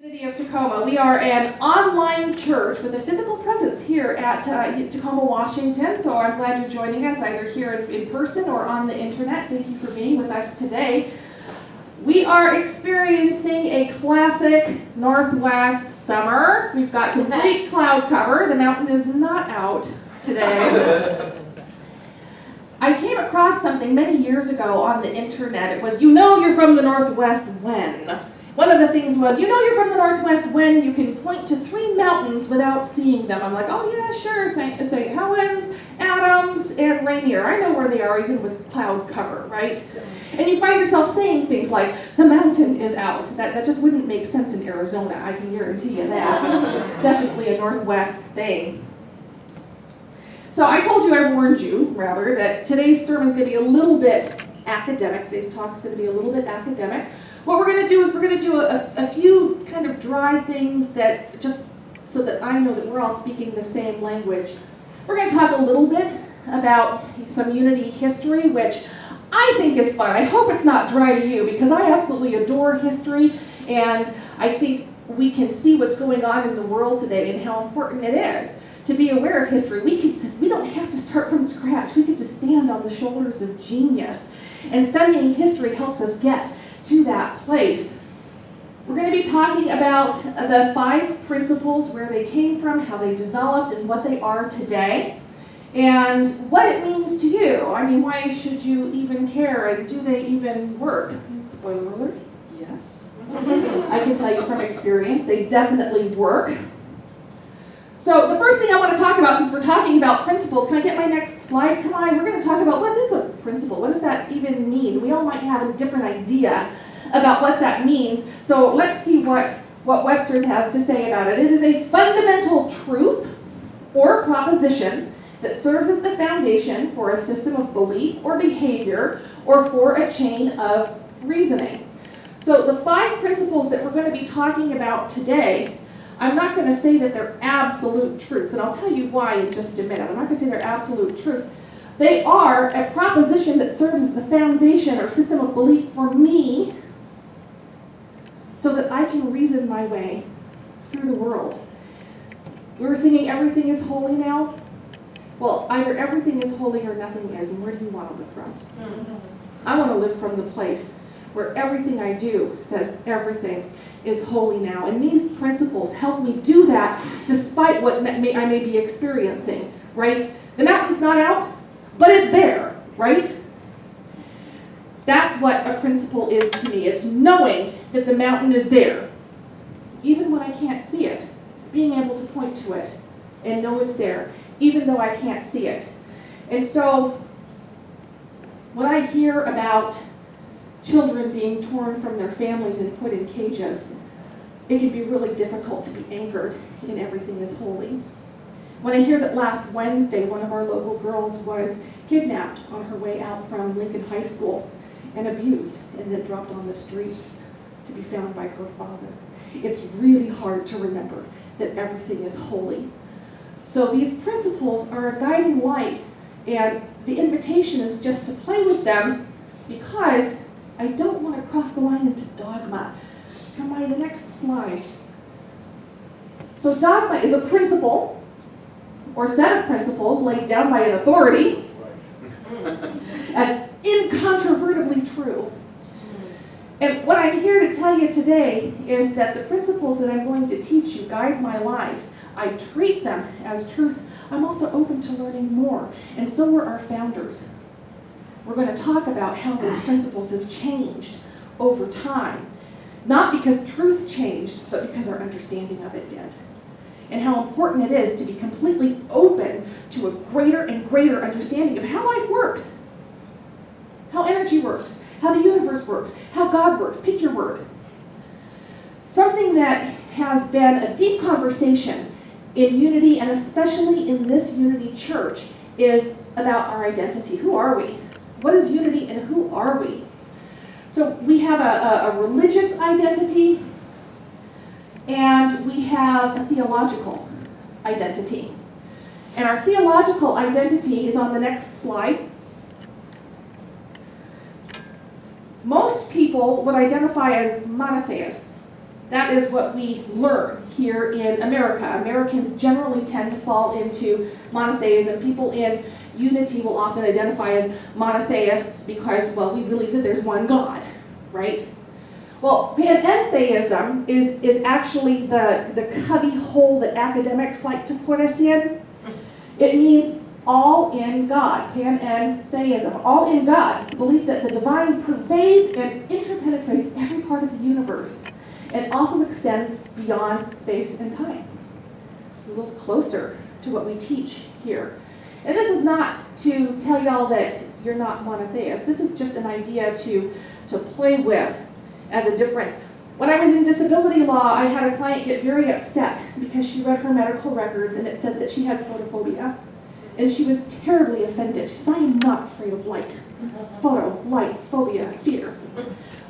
Unity of Tacoma. We are an online church with a physical presence here at Tacoma, Washington. So I'm glad you're joining us either here in person or on the internet. Thank you for being with us today. We are experiencing a classic Northwest summer. We've got complete cloud cover. The mountain is not out today. I came across something many years ago on the internet. It was, you know you're from the Northwest when. One of the things was, you know you're from the Northwest when you can point to 3 mountains without seeing them. I'm like, oh yeah, sure, St. Helens, Adams, and Rainier. I know where they are even with cloud cover, right? And you find yourself saying things like, the mountain is out. That just wouldn't make sense in Arizona, I can guarantee you that. Definitely a Northwest thing. So I warned you, rather, that today's sermon is going to be a little bit academic. Today's talk is going to be a little bit academic. What we're going to do is we're going to do a few kind of dry things that just so that I know that we're all speaking the same language. We're going to talk a little bit about some Unity history, which I think is fun. I hope it's not dry to you because I absolutely adore history, and I think we can see what's going on in the world today and how important it is to be aware of history. We don't have to start from scratch. We get to stand on the shoulders of genius, and studying history helps us get to that place. We're going to be talking about the 5 principles, where they came from, how they developed, and what they are today, and what it means to you. I mean, why should you even care, and do they even work? Spoiler alert, yes. I can tell you from experience, they definitely work. So the first thing I want to talk about, since we're talking about principles, can I get my next slide? Come on, we're going to talk about what is a principle? What does that even mean? We all might have a different idea about what that means. So let's see what Webster's has to say about it. It is a fundamental truth or proposition that serves as the foundation for a system of belief or behavior or for a chain of reasoning. So the 5 principles that we're going to be talking about today, I'm not going to say that they're absolute truth, and I'll tell you why in just a minute. I'm not going to say they're absolute truth. They are a proposition that serves as the foundation or system of belief for me so that I can reason my way through the world. We were singing Everything is Holy now. Well, either everything is holy or nothing is, and where do you want to live from? I want to live from the place where everything I do says everything is holy now. And these principles help me do that despite what I may be experiencing, right? The mountain's not out, but it's there, right? That's what a principle is to me. It's knowing that the mountain is there. Even when I can't see it, it's being able to point to it and know it's there, even though I can't see it. And so when I hear about children being torn from their families and put in cages, it can be really difficult to be anchored in everything is holy. When I hear that last Wednesday, one of our local girls was kidnapped on her way out from Lincoln High School and abused and then dropped on the streets to be found by her father, it's really hard to remember that everything is holy. So these principles are a guiding light, and the invitation is just to play with them because I don't want to cross the line into dogma. Come by the next slide. So dogma is a principle or set of principles laid down by an authority as incontrovertibly true. And what I'm here to tell you today is that the principles that I'm going to teach you guide my life. I treat them as truth. I'm also open to learning more, and so were our founders. We're going to talk about how those principles have changed over time. Not because truth changed, but because our understanding of it did. And how important it is to be completely open to a greater and greater understanding of how life works, how energy works, how the universe works, how God works. Pick your word. Something that has been a deep conversation in Unity, and especially in this Unity church, is about our identity. Who are we? What is Unity and who are we? So we have a religious identity and we have a theological identity. And our theological identity is on the next slide. Most people would identify as monotheists. That is what we learn here in America. Americans generally tend to fall into monotheism. People in Unity will often identify as monotheists because, well, we believe that there's one God, right? Well, panentheism is actually the cubby hole that academics like to put us in. It means all in God, panentheism, all in God. It's the belief that the divine pervades and interpenetrates every part of the universe and also extends beyond space and time. A little closer to what we teach here. And this is not to tell y'all that you're not monotheists. This is just an idea to play with as a difference. When I was in disability law, I had a client get very upset because she read her medical records and it said that she had photophobia. And she was terribly offended. She said, I am not afraid of light. Photo, light, phobia, fear.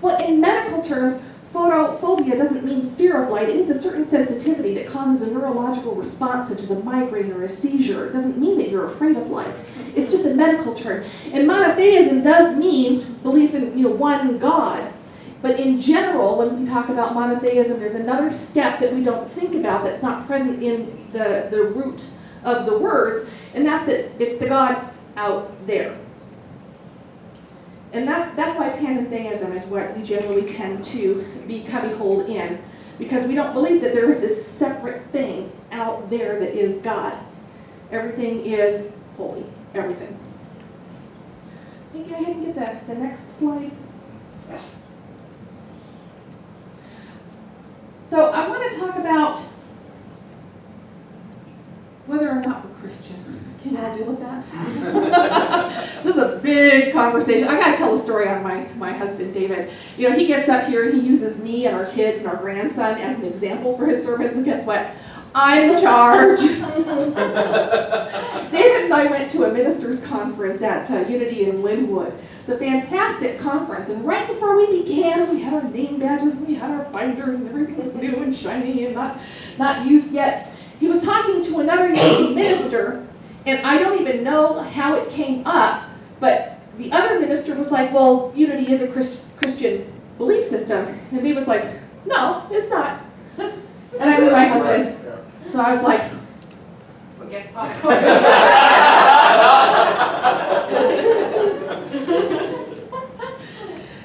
Well, in medical terms, photophobia doesn't mean fear of light. It means a certain sensitivity that causes a neurological response, such as a migraine or a seizure. It doesn't mean that you're afraid of light. It's just a medical term. And monotheism does mean belief in one God. But in general, when we talk about monotheism, there's another step that we don't think about that's not present in the root of the words, and that's that it's the God out there. And that's why panentheism is what we generally tend to be cubbyholed in, because we don't believe that there is this separate thing out there that is God. Everything is holy, everything. Can you go ahead and get the next slide? So I want to talk about whether or not we're Christian. Can y'all deal with that? This is a big conversation. I got to tell a story on my husband, David. You know, he gets up here and he uses me and our kids and our grandson as an example for his sermons, and guess what? I'm in charge. David and I went to a ministers' conference at Unity in Linwood. It's a fantastic conference, and right before we began, we had our name badges, we had our binders, and everything was new and shiny and not used yet. He was talking to another Unity minister, and I don't even know how it came up, but the other minister was like, well, Unity is a Christian belief system. And David's like, no, it's not. And I knew my husband. So I was like, forget popcorn.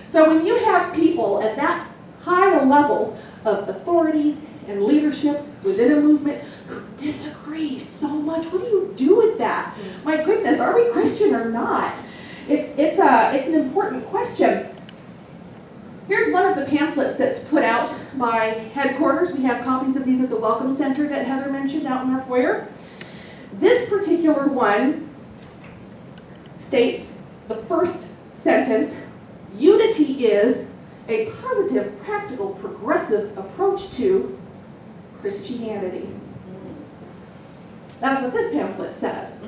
So when you have people at that high a level of authority and leadership within a movement who disagree so much, what do you do with that? My goodness, are we Christian or not? It's an important question. Here's one of the pamphlets that's put out by headquarters. We have copies of these at the Welcome Center that Heather mentioned out in our foyer. This particular one states the first sentence, Unity is a positive, practical, progressive approach to Christianity. That's what this pamphlet says.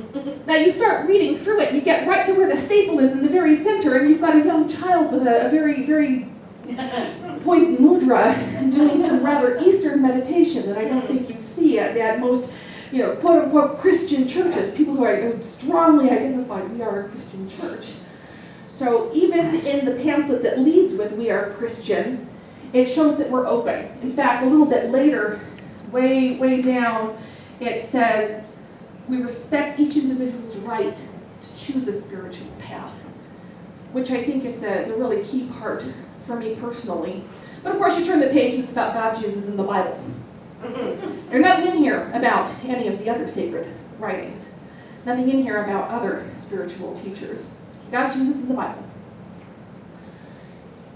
Now you start reading through it, you get right to where the staple is in the very center, and you've got a young child with a very, very poised mudra doing some rather Eastern meditation that I don't think you'd see at most, quote-unquote Christian churches, people who are strongly identified, we are a Christian church. So even in the pamphlet that leads with we are Christian, it shows that we're open. In fact, a little bit later, way down, it says, we respect each individual's right to choose a spiritual path, which I think is the really key part for me personally. But of course, you turn the page and it's about God, Jesus, and the Bible. There's nothing in here about any of the other sacred writings. Nothing in here about other spiritual teachers. It's God, Jesus, and the Bible.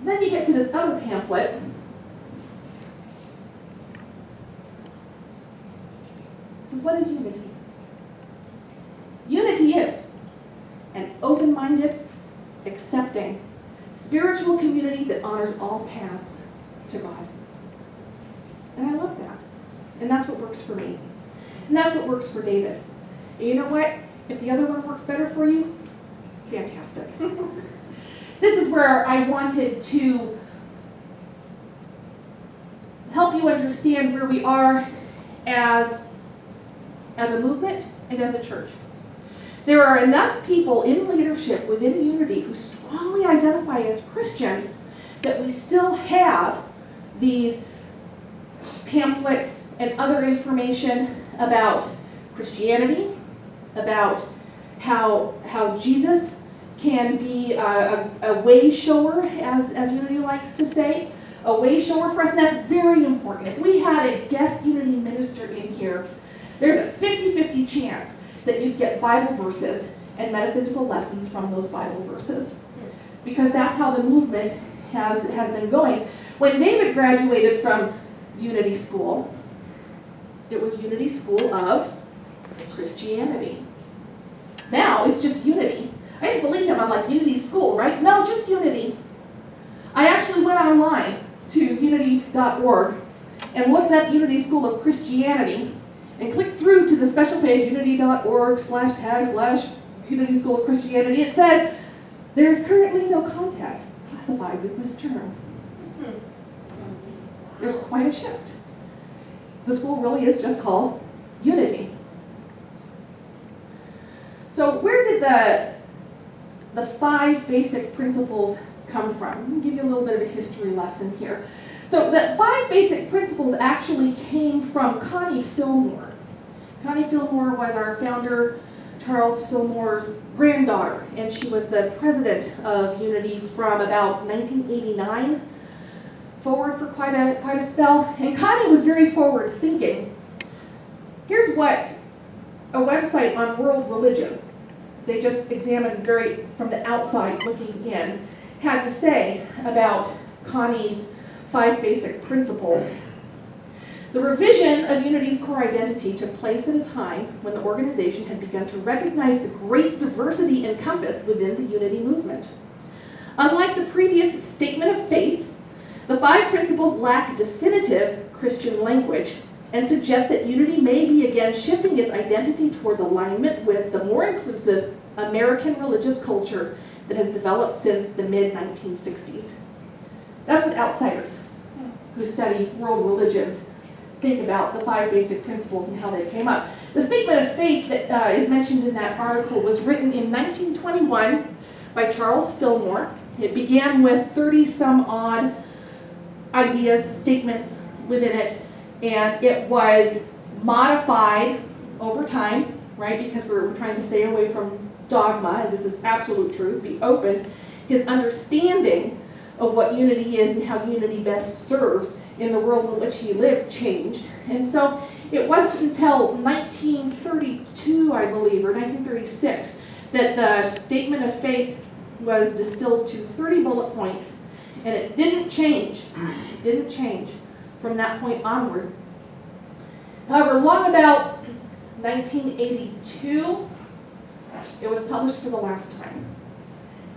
Then you get to this other pamphlet. It says, what is unity? Unity is an open-minded, accepting, spiritual community that honors all paths to God. And I love that. And that's what works for me. And that's what works for David. And you know what? If the other one works better for you, fantastic. This is where I wanted to help you understand where we are as a movement and as a church. There are enough people in leadership within Unity who strongly identify as Christian that we still have these pamphlets and other information about Christianity, about how Jesus can be a way shower, as Unity likes to say, a way shower for us, and that's very important. If we had a guest Unity minister in here, there's a 50-50 chance that you'd get Bible verses and metaphysical lessons from those Bible verses, because that's how the movement has been going. When David graduated from Unity School, it was Unity School of Christianity. Now it's just Unity. I didn't believe him. I'm like, Unity School, right? No, just Unity. I actually went online to unity.org and looked up Unity School of Christianity and clicked through to the special page, unity.org/tag/Unity School of Christianity. It says, there is currently no contact classified with this term. There's quite a shift. The school really is just called Unity. So where did the 5 basic principles come from? Let me give you a little bit of a history lesson here. So the 5 basic principles actually came from Connie Fillmore. Connie Fillmore was our founder, Charles Fillmore's granddaughter, and she was the president of Unity from about 1989 forward for quite a spell. And Connie was very forward thinking. Here's what a website on world religions, they just examined very from the outside looking in, had to say about Connie's 5 basic principles. The revision of Unity's core identity took place at a time when the organization had begun to recognize the great diversity encompassed within the Unity movement. Unlike the previous statement of faith, the 5 principles lack definitive Christian language and suggest that Unity may be again shifting its identity towards alignment with the more inclusive American religious culture that has developed since the mid-1960s. That's what outsiders who study world religions think about the 5 basic principles and how they came up. The statement of faith that is mentioned in that article was written in 1921 by Charles Fillmore. It began with 30-some odd ideas, statements within it, and it was modified over time, right, because we're trying to stay away from dogma, and this is absolute truth, be open. His understanding of what Unity is and how Unity best serves in the world in which he lived changed. And so it wasn't until 1932, I believe, or 1936, that the statement of faith was distilled to 30 bullet points, and it didn't change. It didn't change from that point onward. However, long about 1982, it was published for the last time.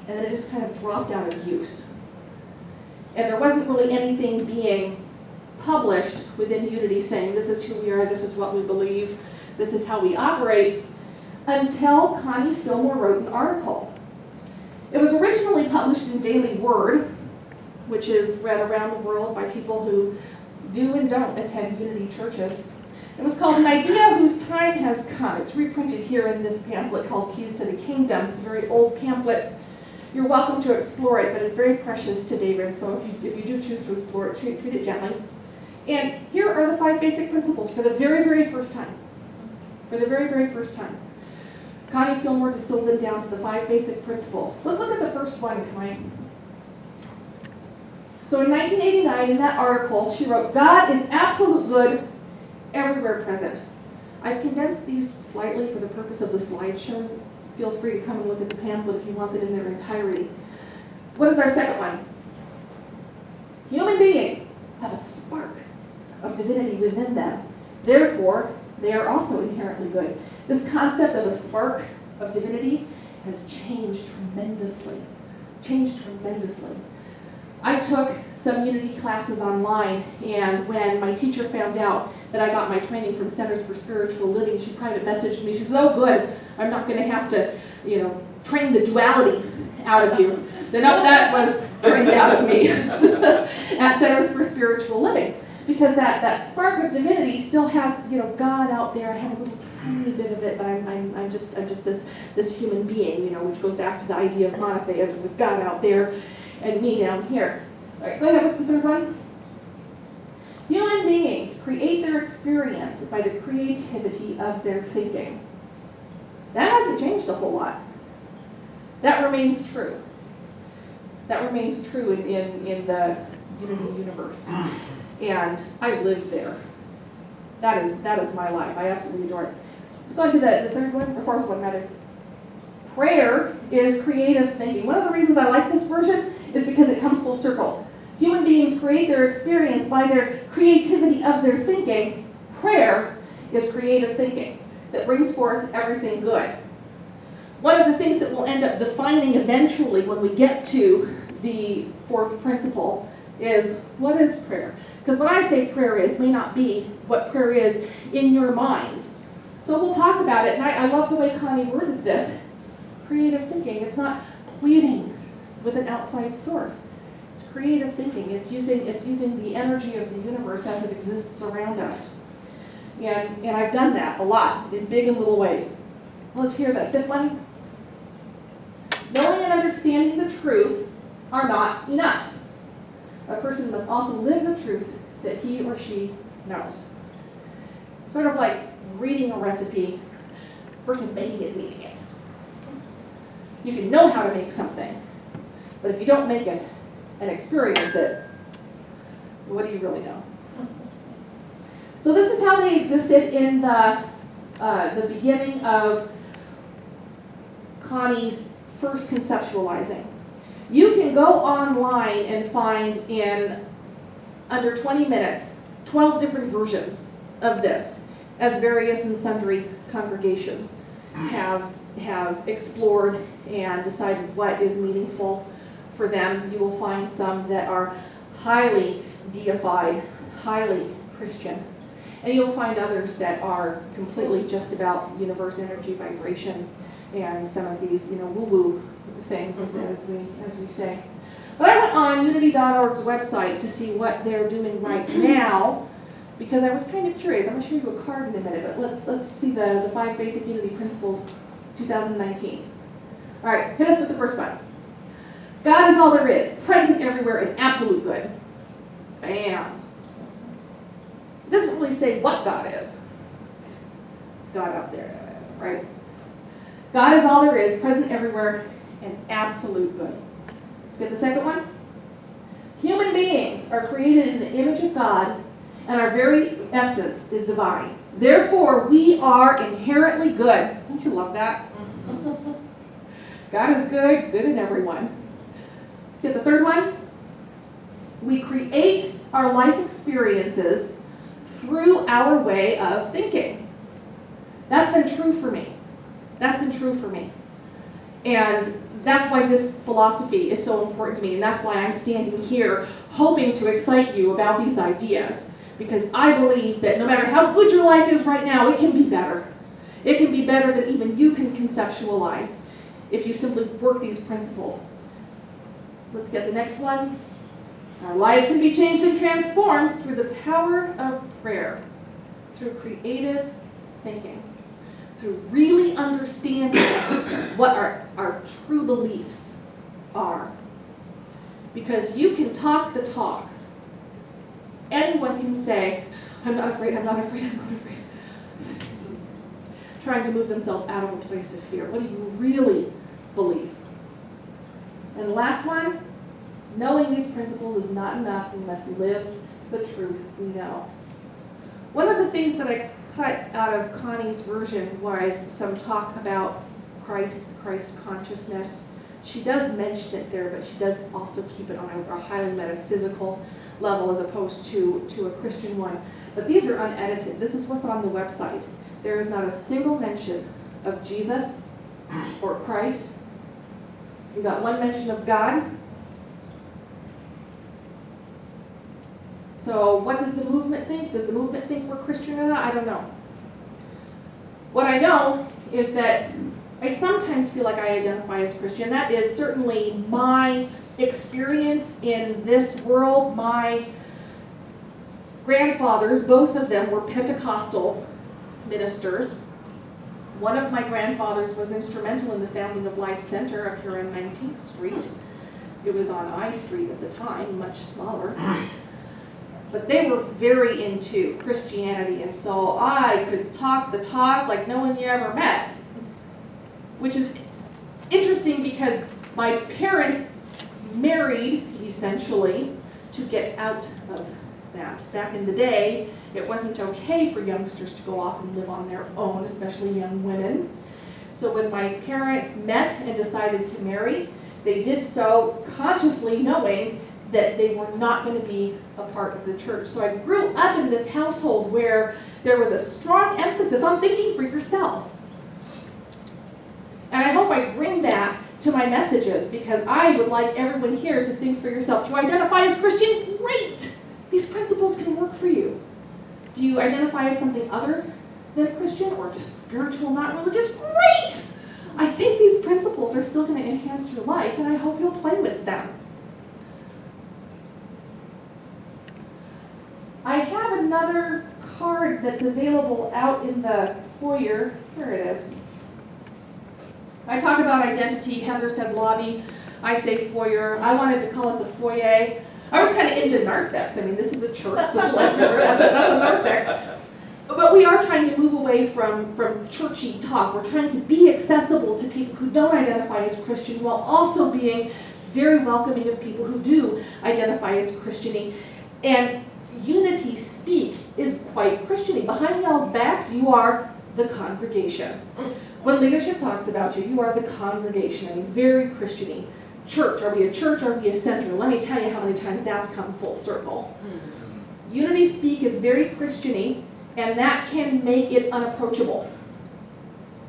And then it just kind of dropped out of use. And there wasn't really anything being published within Unity saying this is who we are, this is what we believe, this is how we operate, until Connie Fillmore wrote an article. It was originally published in Daily Word, which is read around the world by people who do and don't attend Unity churches. It was called An Idea Whose Time Has Come. It's reprinted here in this pamphlet called Keys to the Kingdom. It's a very old pamphlet. You're welcome to explore it, but it's very precious to David, so if you do choose to explore it, treat it gently. And here are the 5 basic principles for the very, very first time. For the very, very first time. Connie Fillmore distilled them down to the 5 basic principles. Let's look at the first one, Connie. So in 1989, in that article, she wrote, God is absolute good, everywhere present. I've condensed these slightly for the purpose of the slideshow. Feel free to come and look at the pamphlet if you want it in their entirety. What is our second one? Human beings have a spark of divinity within them. Therefore, they are also inherently good. This concept of a spark of divinity has changed tremendously. I took some Unity classes online, and when my teacher found out that I got my training from Centers for Spiritual Living, she private messaged me. She says, oh good, I'm not going to have to, train the duality out of you. So no, that was trained out of me at Centers for Spiritual Living. Because that spark of divinity still has, God out there. I have a little tiny bit of it, but I'm just this human being, which goes back to the idea of monotheism with God out there and me down here. All right, go ahead, what's the third one? Human beings create their experience by the creativity of their thinking. That hasn't changed a whole lot. That remains true. That remains true in the Unity universe. And I live there. That is my life. I absolutely adore it. Let's go on to the third one, or fourth one, rather. Prayer is creative thinking. One of the reasons I like this version is because it comes full circle. Human beings create their experience by their creativity of their thinking. Prayer is creative thinking that brings forth everything good. One of the things that we'll end up defining eventually when we get to the fourth principle is, what is prayer? Because what I say prayer is may not be what prayer is in your minds. So we'll talk about it, and I love the way Connie worded this. It's creative thinking. It's not pleading with an outside source. It's creative thinking. It's using the energy of the universe as it exists around us. And I've done that a lot in big and little ways. Let's hear that fifth one. Knowing and understanding the truth are not enough. A person must also live the truth that he or she knows. Sort of like reading a recipe versus making it and eating it. You can know how to make something, but if you don't make it and experience it, what do you really know? So this is how they existed in the beginning of Connie's first conceptualizing. You can go online and find in under 20 minutes 12 different versions of this, as various and sundry congregations have explored and decided what is meaningful for them. You will find some that are highly deified, highly Christian, and you'll find others that are completely just about universe, energy, vibration, and some of these, woo-woo things, as we say. But I went on unity.org's website to see what they're doing right now, because I was kind of curious. I'm going to show you a card in a minute, but let's see the 5 basic Unity principles, 2019. All right, hit us with the first one. God is all there is, present everywhere and absolute good. Bam. It doesn't really say what God is. God up there, right? God is all there is, present everywhere and absolute good. Let's get the second one. Human beings are created in the image of God, and our very essence is divine. Therefore, we are inherently good. Don't you love that? God is good in everyone. Get the third one. We create our life experiences through our way of thinking. That's been true for me. That's been true for me. And that's why this philosophy is so important to me, and that's why I'm standing here hoping to excite you about these ideas. Because I believe that no matter how good your life is right now, it can be better. It can be better than even you can conceptualize if you simply work these principles. Let's get the next one. Our lives can be changed and transformed through the power of prayer, through creative thinking, through really understanding what our true beliefs are. Because you can talk the talk. Anyone can say, I'm not afraid, I'm not afraid, I'm not afraid. Trying to move themselves out of a place of fear. What do you really believe? And the last one, knowing these principles is not enough. We must live the truth we know. One of the things that I cut out of Connie's version was some talk about Christ consciousness. She does mention it there, but she does also keep it on a highly metaphysical level as opposed to a Christian one. But these are unedited. This is what's on the website. There is not a single mention of Jesus or Christ. You got one mention of God. So what does the movement think? Does the movement think we're Christian or not? I don't know. What I know is that I sometimes feel like I identify as Christian. That is certainly my experience in this world. My grandfathers, both of them, were Pentecostal ministers. One of my grandfathers was instrumental in the founding of Life Center up here on 19th Street. It was on I Street at the time, much smaller. but they were very into Christianity, and so I could talk the talk like no one you ever met, which is interesting because my parents married, essentially, to get out of that. Back in the day, it wasn't okay for youngsters to go off and live on their own, especially young women. So when my parents met and decided to marry, they did so consciously knowing that they were not going to be a part of the church. So I grew up in this household where there was a strong emphasis on thinking for yourself. And I hope I bring that to my messages, because I would like everyone here to think for yourself. Do you identify as Christian? Great! These principles can work for you. Do you identify as something other than a Christian, or just spiritual, not religious? Great! I think these principles are still going to enhance your life, and I hope you'll play with them. I have another card that's available out in the foyer. Here it is. I talk about identity. Heather said lobby. I say foyer. I wanted to call it the foyer. I was kind of into narthex. I mean, this is a church. That's a narthex. But we are trying to move away from churchy talk. We're trying to be accessible to people who don't identify as Christian, while also being very welcoming of people who do identify as Christian-y. And Unity Speak is quite Christian-y. Behind y'all's backs, you are the congregation. When leadership talks about you, you are the congregation. I mean, very Christian-y. Church, are we a church? Are we a center? Let me tell you how many times that's come full circle. Unity Speak is very Christian-y, and that can make it unapproachable.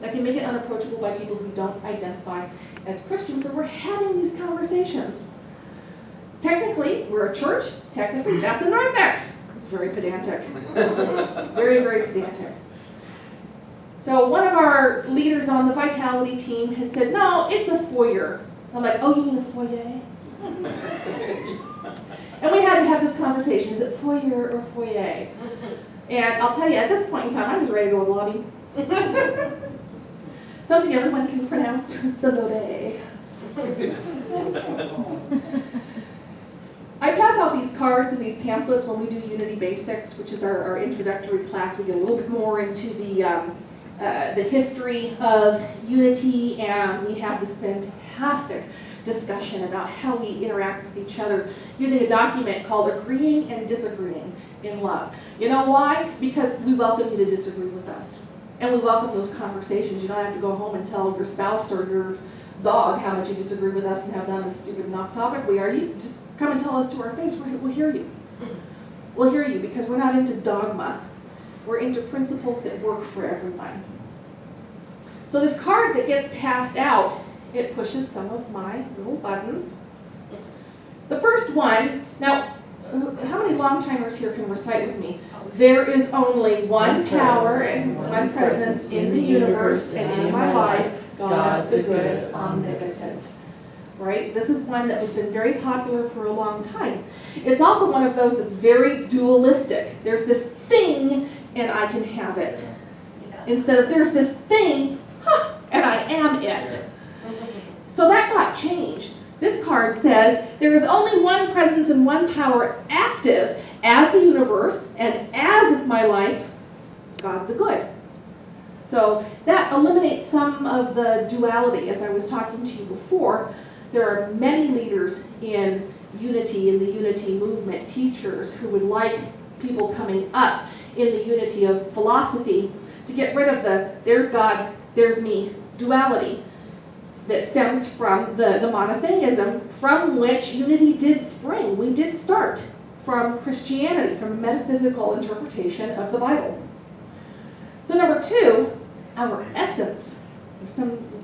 That can make it unapproachable by people who don't identify as Christians, so we're having these conversations. Technically, we're a church. Technically, that's a narthex. Very pedantic. Very, very pedantic. So one of our leaders on the Vitality team had said, no, it's a foyer. I'm like, oh, you mean a foyer? And we had to have this conversation. Is it foyer or foyer? And I'll tell you, at this point in time, I'm just ready to go to the lobby. Something everyone can pronounce. It's the lobby. I pass out these cards and these pamphlets when we do Unity Basics, which is our introductory class. We get a little bit more into the history of Unity, and we have this fantastic discussion about how we interact with each other using a document called Agreeing and Disagreeing in Love. You know why? Because we welcome you to disagree with us. And we welcome those conversations. You don't have to go home and tell your spouse or your dog how much you disagree with us and how dumb and stupid and off topic we are. You just come and tell us to our face. We'll hear you. We'll hear you, because we're not into dogma. We're into principles that work for everyone. So this card that gets passed out, it pushes some of my little buttons. The first one, now, how many long-timers here can recite with me? There is only one power and one presence in the universe and in my life, God the good, omnipotent. Right? This is one that has been very popular for a long time. It's also one of those that's very dualistic. There's this thing, and I can have it. Instead of there's this thing, and I am it. So that got changed. This card says, there is only one presence and one power active as the universe and as my life, God the good. So that eliminates some of the duality. As I was talking to you before, there are many leaders in Unity, in the Unity movement, teachers who would like people coming up in the Unity of philosophy to get rid of the there's God, there's me duality that stems from the monotheism from which Unity did spring. We did start from Christianity, from a metaphysical interpretation of the Bible. So number two, our essence. There's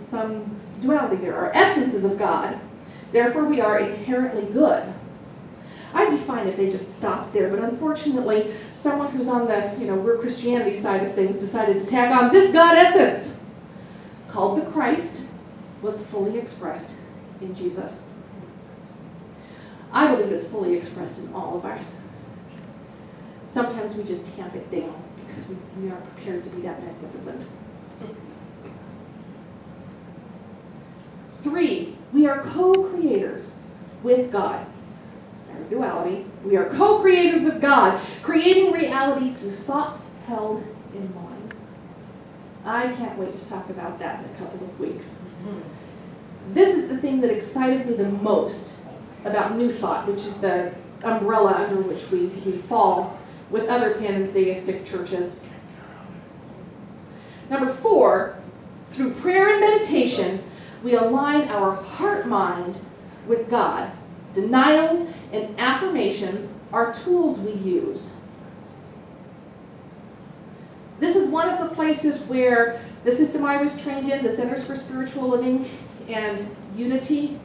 some duality there. Our essence is of God. Therefore, we are inherently good. I'd be fine if they just stopped there, but unfortunately, someone who's on the, we're Christianity side of things decided to tag on this God essence, called the Christ, was fully expressed in Jesus. I believe it's fully expressed in all of us. Sometimes we just tamp it down because we aren't prepared to be that magnificent. 3, we are co-creators with God. there's duality, we are co-creators with God, creating reality through thoughts held in mind. I can't wait to talk about that in a couple of weeks. This is the thing that excited me the most about New Thought, which is the umbrella under which we fall with other pantheistic churches. Number 4, through prayer and meditation, we align our heart-mind with God. Denials and affirmations are tools we use. This is one of the places where the system I was trained in, the Centers for Spiritual Living and Unity,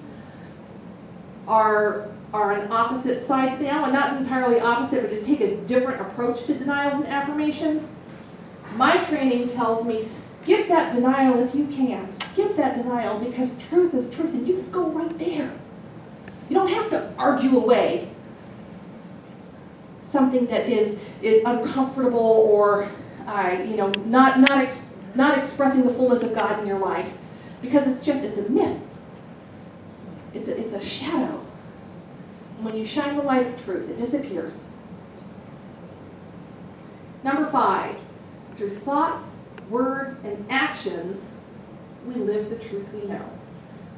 are on opposite sides now, and not entirely opposite, but just take a different approach to denials and affirmations. My training tells me, skip that denial if you can. Skip that denial, because truth is truth, and you can go right there. You don't have to argue away something that is uncomfortable or not expressing the fullness of God in your life, because it's a myth. It's a shadow. And when you shine the light of truth, it disappears. Number 5, through thoughts, words, and actions, we live the truth we know.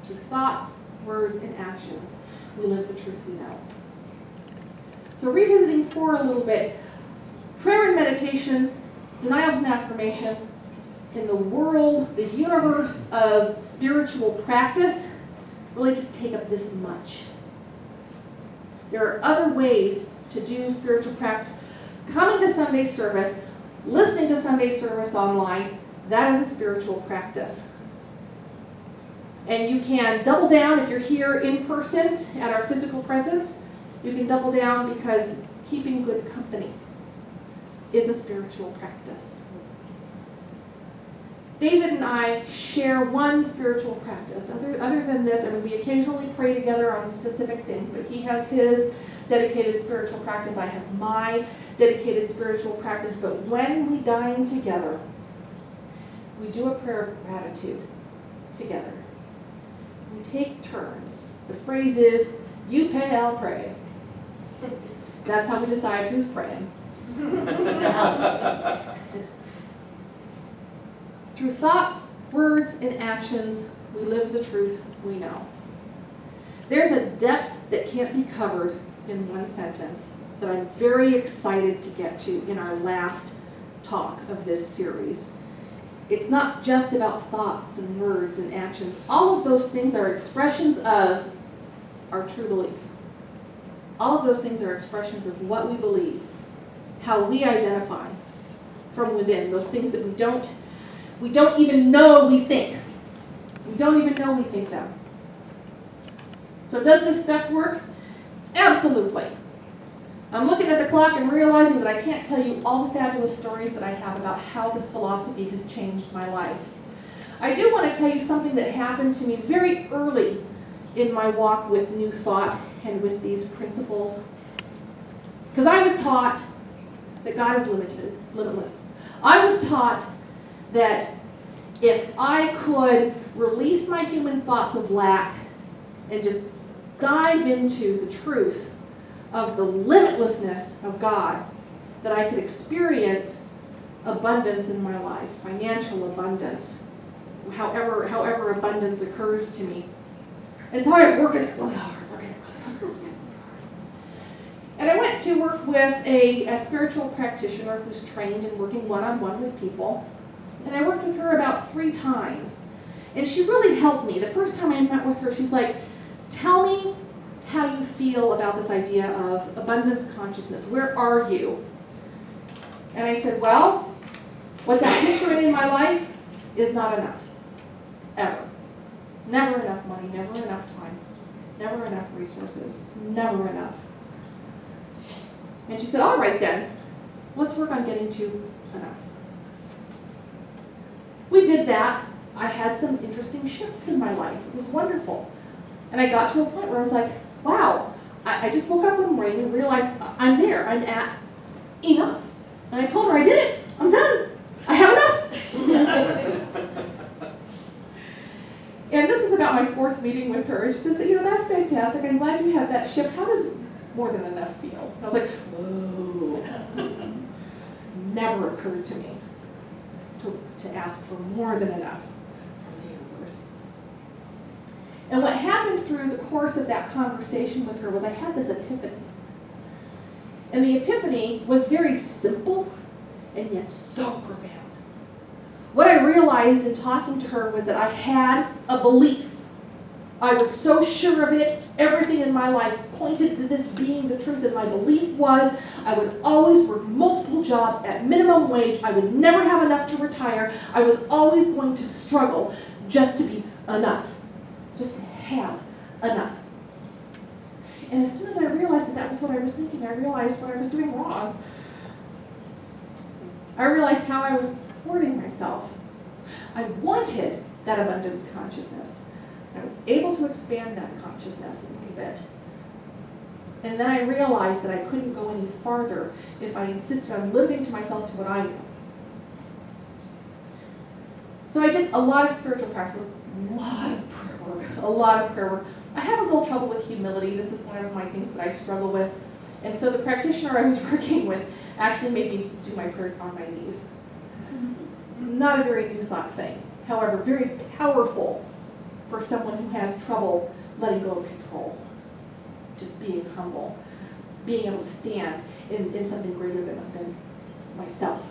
Through thoughts, words, and actions, we live the truth we know. So revisiting 4 a little bit, prayer and meditation, denials and affirmation, in the world, the universe of spiritual practice, really just take up this much. There are other ways to do spiritual practice. Coming to Sunday service, listening to Sunday service online, that is a spiritual practice. And you can double down if you're here in person at our physical presence. You can double down because keeping good company is a spiritual practice. David and I share one spiritual practice. Other than this, we occasionally pray together on specific things, but he has his dedicated spiritual practice. I have my dedicated spiritual practice. But when we dine together, we do a prayer of gratitude together. We take turns. The phrase is, you pray, I'll pray. That's how we decide who's praying. Through thoughts, words, and actions, we live the truth we know. There's a depth that can't be covered in one sentence that I'm very excited to get to in our last talk of this series. It's not just about thoughts and words and actions. All of those things are expressions of our true belief. All of those things are expressions of what we believe, how we identify from within, those things that we don't even know we think. We don't even know we think them. So does this stuff work? Absolutely. I'm looking at the clock and realizing that I can't tell you all the fabulous stories that I have about how this philosophy has changed my life. I do want to tell you something that happened to me very early in my walk with New Thought and with these principles. Because I was taught that God is limitless. I was taught that if I could release my human thoughts of lack and just dive into the truth of the limitlessness of God, that I could experience abundance in my life, financial abundance, however abundance occurs to me. And so I was working it really hard. And I went to work with a spiritual practitioner who's trained in working one-on-one with people. And I worked with her about 3 times. And she really helped me. The first time I met with her, she's like, tell me how you feel about this idea of abundance consciousness. Where are you? And I said, well, what's I'm picturing in my life is not enough. Ever. Never enough money, never enough time, never enough resources. It's never enough. And she said, all right then, let's work on getting to enough. We did that. I had some interesting shifts in my life. It was wonderful. And I got to a point where I was like, wow, I just woke up one morning and realized I'm there. I'm at enough. And I told her I did it. I'm done. I have enough. And this was about my 4th meeting with her. She says, that's fantastic. I'm glad you had that shift. How more than enough feel? And I was like, whoa. Never occurred to me to ask for more than enough from the universe. And what happened through the course of that conversation with her was I had this epiphany. And the epiphany was very simple and yet so profound. What I realized in talking to her was that I had a belief. I was so sure of it. Everything in my life pointed to this being the truth, and my belief was I would always work multiple jobs at minimum wage. I would never have enough to retire. I was always going to struggle just to be enough, just to have enough. And as soon as I realized that that was what I was thinking, I realized what I was doing wrong. I realized how I was thwarting myself. I wanted that abundance consciousness. I was able to expand that consciousness a little bit. And then I realized that I couldn't go any farther if I insisted on limiting to myself to what I knew. So I did a lot of spiritual practice, a lot of prayer work. I have a little trouble with humility. This is one of my things that I struggle with. And so the practitioner I was working with actually made me do my prayers on my knees. Not a very New Thought thing. However, very powerful for someone who has trouble letting go of control. Just being humble. Being able to stand in something greater than myself.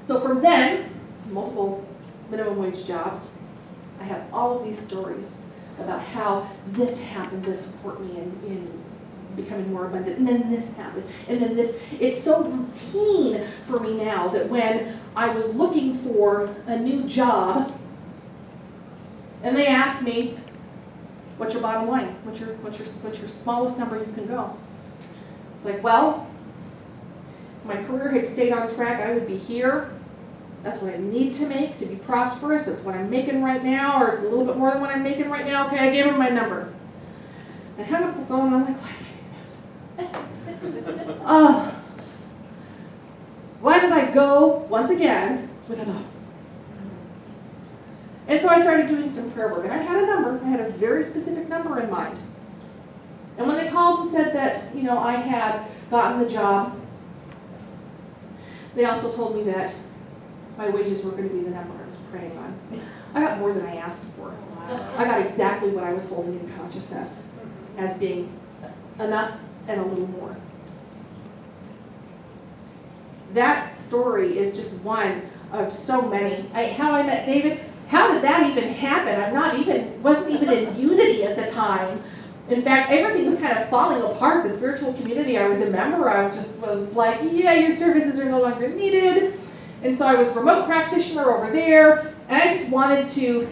So from then, multiple minimum wage jobs, I have all of these stories about how this happened to support me in becoming more abundant, and then this happened, and then this. It's so routine for me now that when I was looking for a new job, and they asked me, what's your bottom line? What's your smallest number you can go? It's like, well, if my career had stayed on track, I would be here. That's what I need to make to be prosperous. That's what I'm making right now, or it's a little bit more than what I'm making right now. Okay, I gave him my number. I hung up the phone and I'm like, why did I do that? Why did I go, once again, with enough? And so I started doing some prayer work, and I had a number. I had a very specific number in mind. And when they called and said that, I had gotten the job, they also told me that my wages were going to be the number I was praying on. I got more than I asked for. I got exactly what I was holding in consciousness as being enough and a little more. That story is just one of so many. How I met David, how did that even happen? Wasn't even in Unity at the time. In fact, everything was kind of falling apart. The spiritual community I was a member of just was like, yeah, your services are no longer needed. And so I was remote practitioner over there, and I just wanted to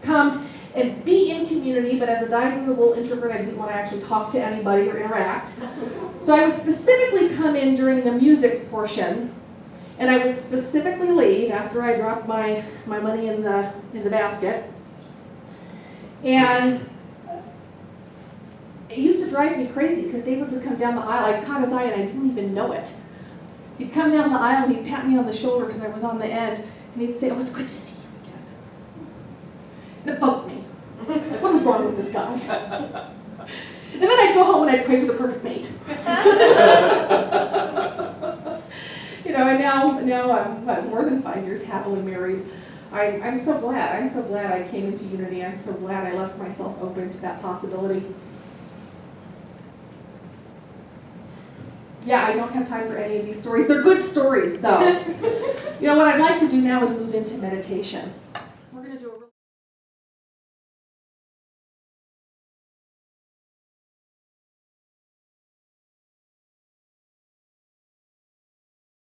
come and be in community, but as a dyed-in-the-wool introvert, I didn't want to actually talk to anybody or interact. So I would specifically come in during the music portion, and I would specifically leave after I dropped my money in the basket. And it used to drive me crazy because David would come down the aisle. I caught his eye and I didn't even know it. He'd come down the aisle and he'd pat me on the shoulder because I was on the end, and he'd say, "Oh, it's good to see you again." And it bugged me. Like, what is wrong with this guy? And then I'd go home and I'd pray for the perfect mate. And now I'm more than 5 years happily married. I'm so glad. I'm so glad I came into Unity. I'm so glad I left myself open to that possibility. Yeah, I don't have time for any of these stories. They're good stories, though. What I'd like to do now is move into meditation. We're going to do a